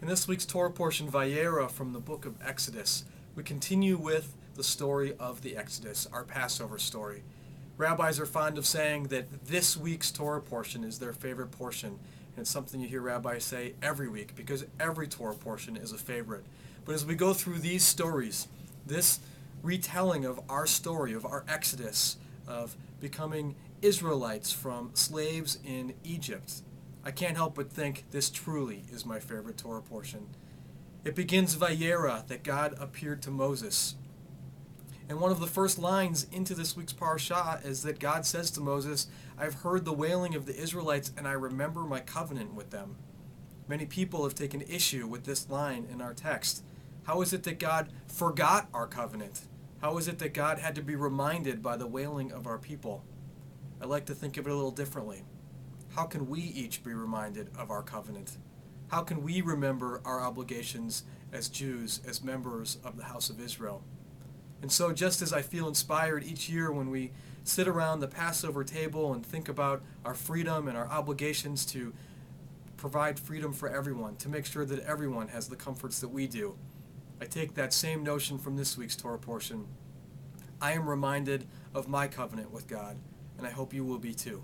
In this week's Torah portion, Vayera, from the book of Exodus, we continue with the story of the Exodus, our Passover story. Rabbis are fond of saying that this week's Torah portion is their favorite portion, and it's something you hear rabbis say every week because every Torah portion is a favorite. But as we go through these stories, this retelling of our story, of our Exodus, of becoming Israelites from slaves in Egypt, I can't help but think this truly is my favorite Torah portion. It begins Vayera, that God appeared to Moses. And one of the first lines into this week's parashah is that God says to Moses, I've heard the wailing of the Israelites and I remember my covenant with them. Many people have taken issue with this line in our text. How is it that God forgot our covenant? How is it that God had to be reminded by the wailing of our people? I like to think of it a little differently. How can we each be reminded of our covenant? How can we remember our obligations as Jews, as members of the house of Israel? And so just as I feel inspired each year when we sit around the Passover table and think about our freedom and our obligations to provide freedom for everyone, to make sure that everyone has the comforts that we do, I take that same notion from this week's Torah portion. I am reminded of my covenant with God, and I hope you will be too.